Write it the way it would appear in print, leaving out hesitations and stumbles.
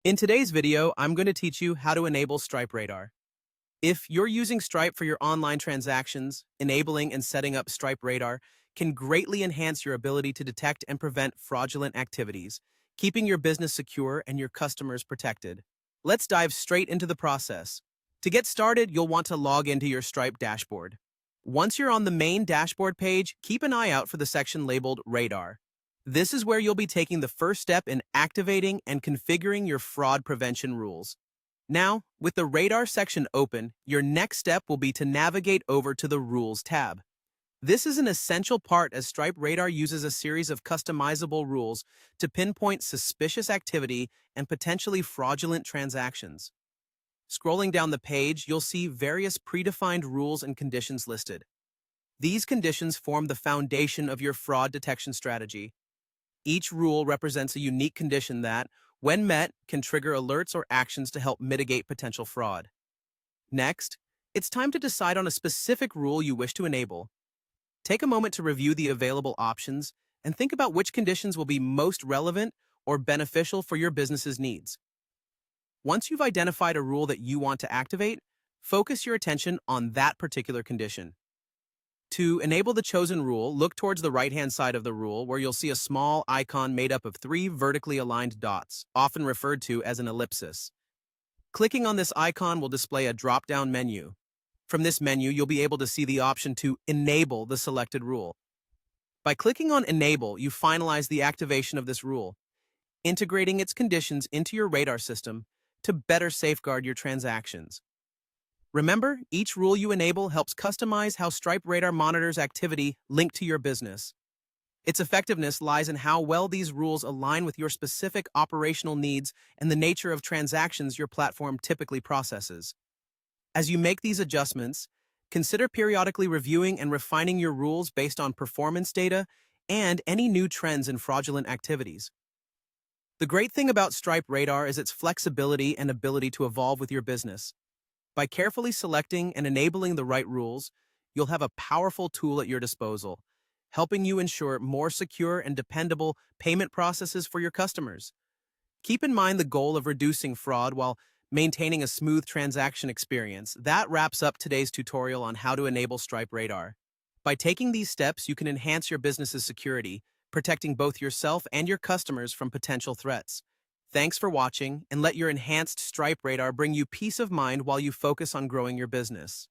In today's video, I'm going to teach you how to enable Stripe Radar. If you're using Stripe for your online transactions, enabling and setting up Stripe Radar can greatly enhance your ability to detect and prevent fraudulent activities, keeping your business secure and your customers protected. Let's dive straight into the process. To get started, you'll want to log into your Stripe dashboard. Once you're on the main dashboard page, keep an eye out for the section labeled Radar. This is where you'll be taking the first step in activating and configuring your fraud prevention rules. Now, with the Radar section open, your next step will be to navigate over to the Rules tab. This is an essential part as Stripe Radar uses a series of customizable rules to pinpoint suspicious activity and potentially fraudulent transactions. Scrolling down the page, you'll see various predefined rules and conditions listed. These conditions form the foundation of your fraud detection strategy. Each rule represents a unique condition that, when met, can trigger alerts or actions to help mitigate potential fraud. Next, it's time to decide on a specific rule you wish to enable. Take a moment to review the available options and think about which conditions will be most relevant or beneficial for your business's needs. Once you've identified a rule that you want to activate, focus your attention on that particular condition. To enable the chosen rule, look towards the right-hand side of the rule where you'll see a small icon made up of three vertically aligned dots, often referred to as an ellipsis. Clicking on this icon will display a drop-down menu. From this menu, you'll be able to see the option to enable the selected rule. By clicking on Enable, you finalize the activation of this rule, integrating its conditions into your radar system to better safeguard your transactions. Remember, each rule you enable helps customize how Stripe Radar monitors activity linked to your business. Its effectiveness lies in how well these rules align with your specific operational needs and the nature of transactions your platform typically processes. As you make these adjustments, consider periodically reviewing and refining your rules based on performance data and any new trends in fraudulent activities. The great thing about Stripe Radar is its flexibility and ability to evolve with your business. By carefully selecting and enabling the right rules, you'll have a powerful tool at your disposal, helping you ensure more secure and dependable payment processes for your customers. Keep in mind the goal of reducing fraud while maintaining a smooth transaction experience. That wraps up today's tutorial on how to enable Stripe Radar. By taking these steps, you can enhance your business's security, protecting both yourself and your customers from potential threats. Thanks for watching, and let your enhanced Stripe Radar bring you peace of mind while you focus on growing your business.